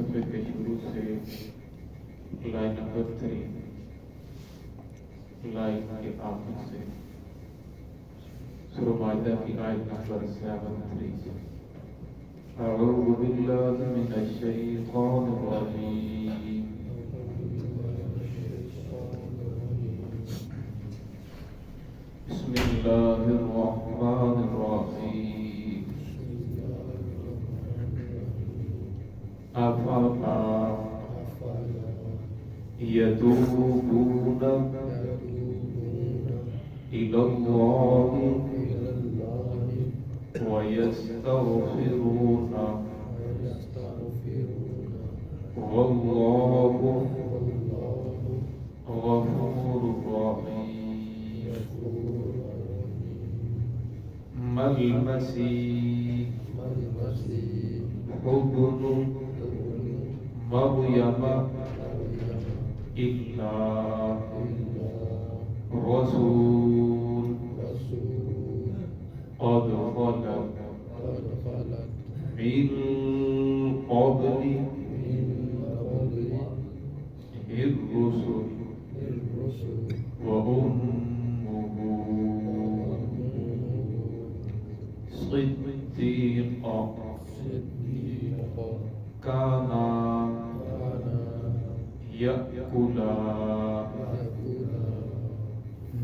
صفحے کے شروع سے لائن نمبر 3 لائن کے آخر سے سورہ مائدہ کی آیت نمبر 73 اعوذ باللہ من الشیطان الرجیم بسم اللہ الرحمن الرحیم افلا يتوبون إلى الله ويستغفرون والله غفور رحيم ما المسيح ابن مريم إلا رسول قد خلت من قبله الرسل وأمه صديقا كانا يأكلان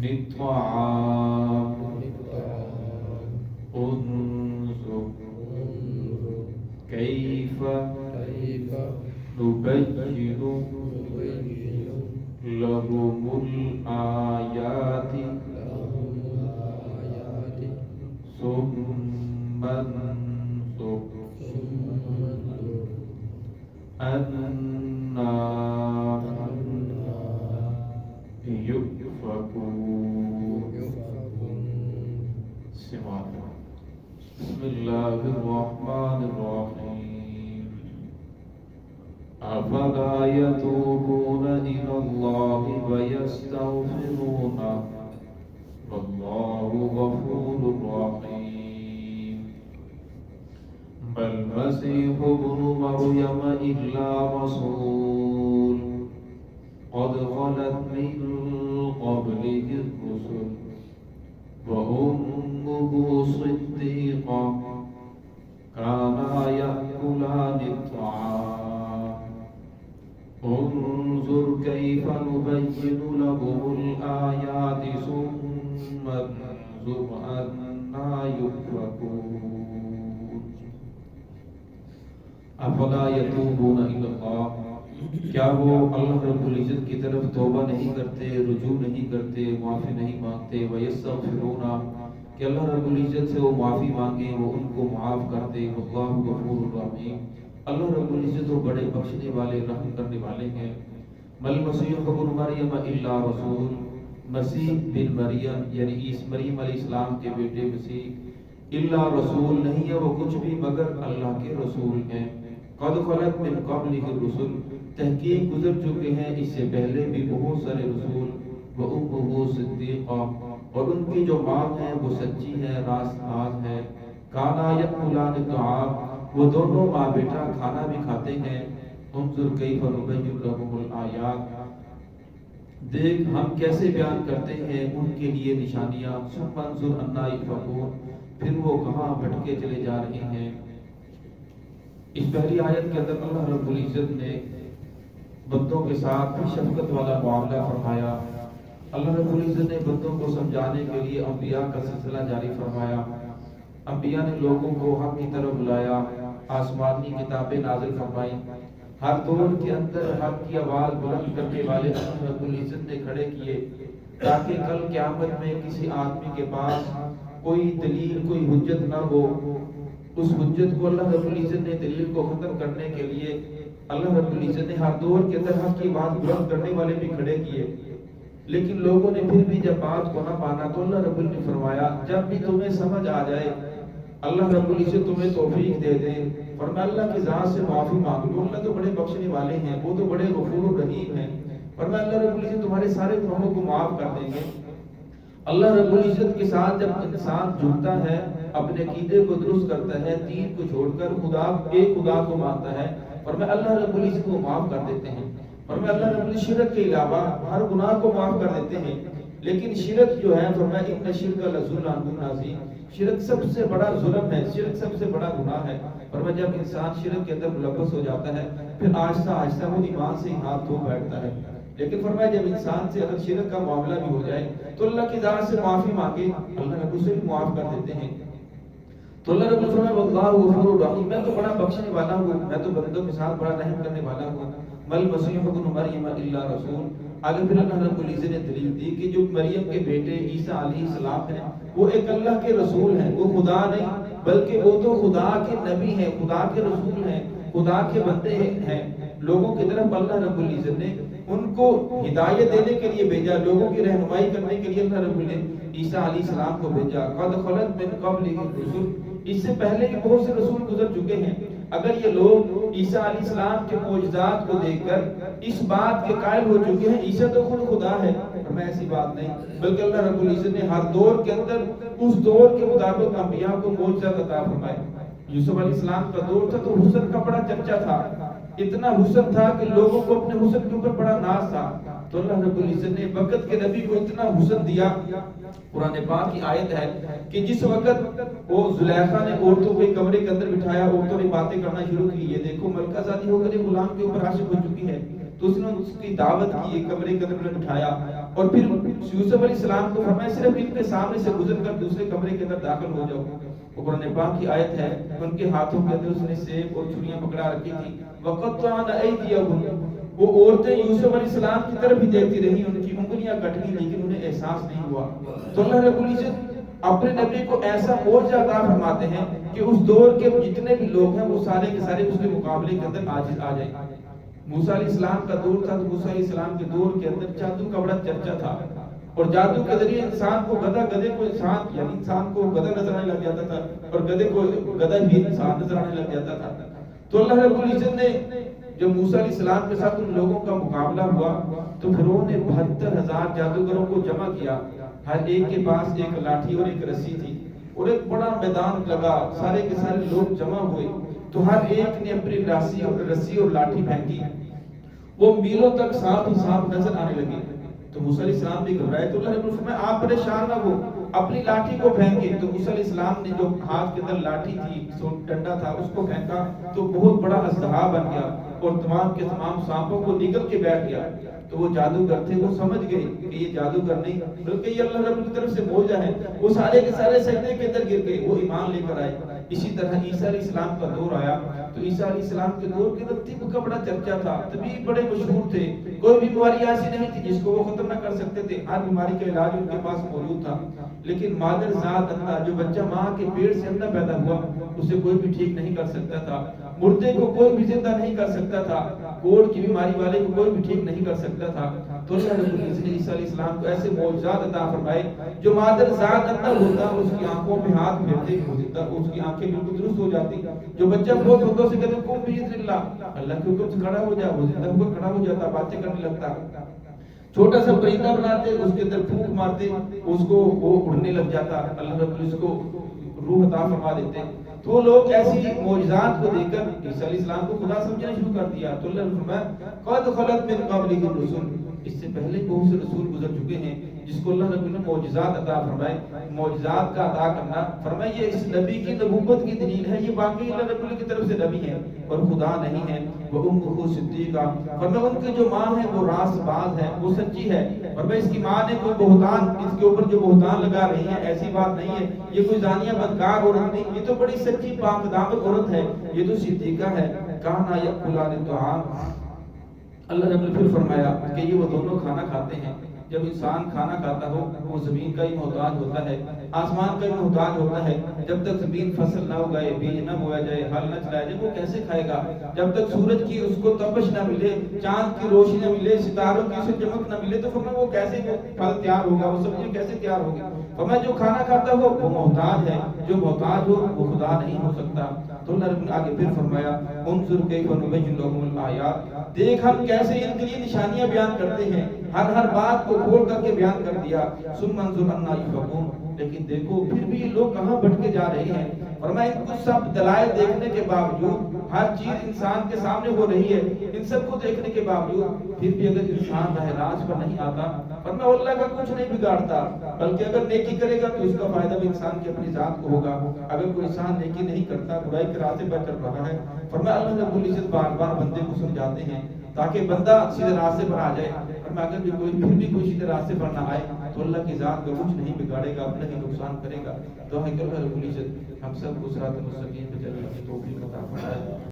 الطعام انظر كيف نبين لهم الآيات ثم انظر أنا يؤفكون بسم الله الرحمن الرحيم أفلا يتوبون إلى الله ويستغفرون والله غفور رحيم ما المسيح ابن مريم إلا رسول قد خلت من قبله الرسل وأمه صديقا كانا يأكلان الطعام انظر كيف نبين لهم الآيات ثم انظر أنا يؤفكون أفلا يتوبون إلى الله کیا وہ اللہ رب العزت کی طرف توبہ نہیں کرتے، رجوع نہیں کرتے، معافی نہیں مانگتے؟ وَيَسْتَغْفِرُونَ کہ اللہ رب العزت سے وہ معافی مانگیں، وہ ان کو معاف کر دے۔ وَاللَّهُ غَفُورٌ رَحِيمٌ اللہ رب العزت وہ بڑے بخشنے والے، رحم کرنے والے ہیں۔ مَا الْمَسِيحُ ابْنُ مَرْيَمَ إِلَّا رَسُولٌ مسیح بن مریم یعنی مریم علیہ السلام کے بیٹے مسیح الا رسول نہیں ہے وہ کچھ بھی مگر اللہ کے رسول ہیں۔ قد خلت من قبلہ الرسل تحقیق گزر چکے ہیں اس سے پہلے بھی بہت سارے رسول، وَأُمُّهُ صِدِّيقًا اور ان کی جو ماں ہے وہ سچی ہے، راست باز ہے۔ کانا یأکلان الطعام وہ دونوں ماں بیٹا کھانا بھی کھاتے ہیں۔ انظر کیف نبین لہم الآیات دیکھ ہم کیسے بیان کرتے ہیں ان کے لیے نشانیاں۔ ثم انظر انا یؤفکون پھر وہ کہاں بھٹکے چلے جا رہے ہیں۔ اس پہلی آیت کے اندر اللہ رب العزت نے بندوں کے ساتھ شفقت والا معاملہ فرمایا۔ اللہ رب العزت نے بندوں کو سمجھانے کے لیے انبیاء کا سلسلہ جاری فرمایا۔ انبیاء نے لوگوں کو حق کی طرف بلایا، آسمانی کتابیں نازل فرمائی، ہر دور کے اندر حق کی آواز بلند کرنے والے اللہ رب العزت نے کھڑے کیے تاکہ کل قیامت میں کسی آدمی کے پاس کوئی دلیل، کوئی حجت نہ ہو۔ اس حجت کو اللہ رب العزت نے دلیل کو ختم کرنے کے لیے اللہ رب العزت نے ہر دور کے اندر حق کی بات بلند کرنے والے بھی کھڑے کیے، لیکن لوگوں نے پھر بھی جب بات کو نہ مانا تو اللہ رب العزت نے فرمایا جب بھی تمہیں سمجھ آ جائے اللہ رب العزت تمہیں توفیق دے دے، فرمایا اللہ کی ذات سے معافی مانگ لو، اللہ تو بڑے بخشنے والے ہیں، وہ تو بڑے غفور رحیم ہیں۔ فرمایا اللہ رب العزت تمہارے سارے گناہوں کو معاف کر دیں گے۔ اللہ رب العزت کے ساتھ جب انسان جڑتا ہے، اپنے عقیدے کو درست کرتا ہے، دین کو چھوڑ کر ایک خدا کو مانتا ہے، فرمایا اللہ رب العزت کو معاف کر دیتے ہیں۔ فرمایا اللہ رب العزت شرک کے علاوہ ہر گناہ کو معاف کر دیتے ہیں، لیکن شرک جو ہے فرمایا ان شرک لظلم عظیم، شرک سب سے بڑا ظلم ہے، شرک سب سے بڑا گناہ ہے۔ فرمایا جب انسان شرک کے اندر ملوث ہو جاتا ہے پھر آہستہ آہستہ وہ ایمان سے ہی ہاتھ دھو بیٹھتا ہے، لیکن فرمایا جب انسان سے اگر شرک کا معاملہ بھی ہو جائے تو اللہ کی ذات سے معافی مانگے، اللہ رب اسے بھی معاف کر دیتے ہیں۔ تو اللہ رب فرمایا واللہ غفور الرحیم، میں تو بڑا بخشنے والا ہوں، میں تو بندوں کے ساتھ بڑا رحم کرنے والا ہوں۔ مل مسیح ابن مریم الا رسول، آگے پھر اللہ رب العزت نے دلیل دی کہ جو مریم کے بیٹے عیسیٰ علیہ السلام ہیں وہ ایک اللہ کے رسول ہیں، وہ خدا نہیں بلکہ وہ تو خدا کے نبی ہیں، خدا کے رسول ہیں، خدا کے بندے ہیں۔ لوگوں کی طرف اللہ رب العزت نے ان کو ہدایت دینے کے لیے بھیجا، لوگوں کی رہنمائی کرنے کے لیے اللہ رب العزت نے عیسیٰ علیہ السلام کو بھیجا۔ قد خلت من قبلہ الرسل، اس سے پہلے بھی بہت سے رسول گزر چکے ہیں۔ اگر یہ لوگ عیسیٰ علیہ السلام کے معجزات کو دیکھ کر اس بات کے قائل ہو چکے ہیں عیسیٰ تو خود خدا ہے، ہمیں ایسی بات نہیں، بلکہ اللہ رب العزت نے ہر دور کے اندر اس دور کے مطابق انبیاء کو معجزات عطا فرمائے۔ یوسف علیہ السلام کا دور تھا تو حسن کا بڑا چرچا تھا، اتنا حسن تھا کہ لوگوں کو اپنے حسن کے اوپر بڑا ناز تھا، تو اللہ رب العزت نے وقت کے نبی کو اتنا حسن دیا۔ قرآن پاک کی آیت ہے کہ جس وقت وہ زلیخا نے عورتوں کو ایک کمرے کے اندر بٹھایا، عورتوں نے باتیں کرنا شروع کی، یہ دیکھو ملکہ زادی ہو کر غلام کے اوپر عاشق ہو چکی ہے، تو اس نے اس کی دعوت کی، ایک کمرے کے اندر بٹھایا اور پھر یوسف علیہ السلام کو فرمایا صرف ان کے سامنے سے گزر کر دوسرے کمرے کے اندر داخل ہو جاؤ۔ قرآن پاک کی آیت ہے ان کے ہاتھوں کے اندر اس نے سیب اور چھریاں پکڑا رکھی تھی، وقطعن ایدیہم، وہ عورتیں یوسف علیہ السلام کی طرف ہی دیکھتی رہی، ان کی انگلیاں کٹ گئی لیکن انہیں احساس نہیں ہوا۔ تو اللہ رب العزت اپنے نبی کو ایسا معجزہ عطا فرماتے ہیں کہ اس دور کے جتنے بھی لوگ ہیں وہ سارے کے سارے اس کے مقابلے کے اندر عاجز آ جائیں۔ موسیٰ علیہ السلام کا دور تھا تو موسیٰ علیہ السلام کے دور کے اندر جادو کا بڑا چرچا تھا، اور جادو کے ذریعے انسان کو گدھے کو انسان یعنی انسان کو گدھا نظر آنے لگ جاتا تھا اور گدھے کو گدھا بھی انسان نظر آنے لگ جاتا تھا۔ تو اللہ رب العزت نے جب موسیٰ علیہ السلام کے ساتھ ان لوگوں کا مقابلہ ہوا تو فرعون نے 72,000 جادوگروں کو جمع کیا، ہر ایک کے پاس ایک لاٹھی اور ایک رسی تھی، اور ایک بڑا میدان لگا، سارے کے سارے لوگ جمع ہوئے، تو ہر ایک نے اپنی رسی اور لاٹھی پھینکی، وہ میلوں تک صاف ہی صاف نظر آنے لگے۔ تو موسیٰ علیہ السلام بھی گھبرائے، تو اللہ نے فرمایا آپ پریشان نہ ہو، اپنی لاٹھی کو پھینکے۔ تو موسیٰ علیہ السلام نے جو ہاتھ کے اندر لاٹھی تھی، ڈنڈا تھا، اس کو پھینکا تو بہت بڑا اژدہا بن گیا اور تمام کے تمام سانپوں کو نگل کے بیٹھ گیا۔ تو وہ جادوگر تھے، وہ سمجھ گئے کہ یہ جادوگر نہیں بلکہ یہ اللہ رب کی طرف سے معجزہ ہے، وہ سارے کے سارے سجدے کے اندر گر گئے، وہ ایمان لے کر آئے۔ اسی طرح عیسیٰ علیہ السلام کا دور آیا تو عیسیٰ علیہ السلام کے دور کے اندر طب کا بڑا چرچا تھا، طبیب بڑے مشہور تھے، کوئی بھی بیماری ایسی نہیں تھی جس کو وہ ختم نہ کر سکتے تھے، ہر بیماری کا علاج ان کے پاس موجود تھا۔ لیکن مادر ذات اللہ، جو بچہ ماں کے پیٹ سے اندر پیدا ہوا، اسے کوئی بھی ٹھیک نہیں کر سکتا تھا، مردے کو کوئی بھی زندہ نہیں کر سکتا تھا، کوڑ کی بیماری والے کو کوئی بھی ٹھیک نہیں کر سکتا تھا۔ تو اللہ رب العزت نے عیسیٰ علیہ السلام کو ایسے معجزات عطا فرمائے، جو مادر ذات اندر ہوتا اس کی آنکھوں پہ ہاتھ پھیرتے اس کی آنکھیں بالکل درست ہو جاتی، جو بچہ بہت بندوں سے کہتے قم باذن اللہ، اللہ کے حکم سے کھڑا ہو جا، وہ زندہ ہو کر کھڑا ہو جاتا، باتیں کرنے لگتا۔ چھوٹا سا پرندہ بناتے، اس کے اندر پھونک مارتے، اس کو وہ اڑنے لگ جاتا، اللہ رب العزت کو روح عطا فرما دیتے۔ تو لوگ ایسی معجزات کو دیکھ کر عیسیٰ علیہ السلام کو خدا سمجھنا شروع کر دیا۔ تو اللہ نے فرمایا قد خلت من قبلہ الرسل، اس سے پہلے بہت سے رسول گزر چکے ہیں جس کو اللہ رب نے معجزات عطا فرمائے۔ معجزات کا عطا کرنا فرمایا یہ اس نبی کی نبوت کی دلیل ہے، یہ واقعی اللہ رب کی طرف سے نبی ہے اور خدا نہیں ہے۔ وَأُمُّهُ صِدِّيقَةٌ، فرمایا ان کی جو ماں ہے وہ راست باز ہے، وہ سچی ہے، فرمایا اس کی ماں نے کوئی بہتان، اس کے اوپر جو بہتان لگا رہی ہے ایسی بات نہیں ہے، یہ کوئی زانیہ بدکار عورت نہیں، یہ تو بڑی سچی پاک دامن عورت ہے، یہ تو صدیقہ ہے۔ کانا یأکلان الطعام، اللہ نے پھر فرمایا کہ یہ وہ دونوں کھانا کھاتے ہیں۔ جب انسان کھانا کھاتا ہو وہ زمین کا ہی محتاج ہوتا ہے، آسمان کا ہی محتاج ہوتا ہے، جب تک زمین فصل نہ اگائے، بیج نہ بویا جائے، ہل نہ چلائے جائے، وہ کیسے کھائے گا؟ جب تک سورج کی اس کو تپش نہ ملے، چاند کی روشنی نہ ملے، ستاروں کی اسے چمک نہ ملے، تو فرمایا وہ کیسے پھل تیار ہوگا، وہ سبزی کیسے تیار ہوگی؟ فرمایا جو کھانا کھاتا ہو وہ محتاج ہے، جو محتاج ہو وہ خدا نہیں ہو سکتا۔ تو اللہ نے آگے پھر فرمایا انظر کیف نبین لہم الآیات، دیکھ ہم کیسے ان کے لیے نشانیاں بیان کرتے ہیں، ہر بات کو کھول کر کے بیان کر دیا۔ ثم انظر انا یؤفکون، لیکن دیکھو پھر بھی یہ لوگ کہاں بھٹکے جا رہے ہیں۔ فرمایا ان کو سب دلائل دیکھنے کے باوجود، ہر چیز انسان کے سامنے ہو رہی ہے، ان سب کو دیکھنے کے باوجود پھر بھی اگر انسان راہ راست پر نہیں آتا، فرمایا اللہ کا کچھ نہیں بگاڑتا، بلکہ اگر نیکی کرے گا تو اس کا فائدہ بھی انسان کی اپنی ذات کو ہوگا۔ اگر کوئی انسان نیکی نہیں کرتا، برائی کے راستے پر چل رہا ہے، فرمایا اللہ رب العزت بار بار بندے کو سمجھاتے ہیں تاکہ بندہ سیدھے راستے پر آ جائے۔ فرمایا اگر بھی کوئی پھر بھی کوئی سیدھے راستے پر نہ آئے تو اللہ کی ذات کا کچھ نہیں بگاڑے گا، اپنا ہی نقصان کرے گا۔ تو اللہ رب العزت ہم سب کو صراط مستقیم پہ چلنے کی توفیق عطا فرمائے۔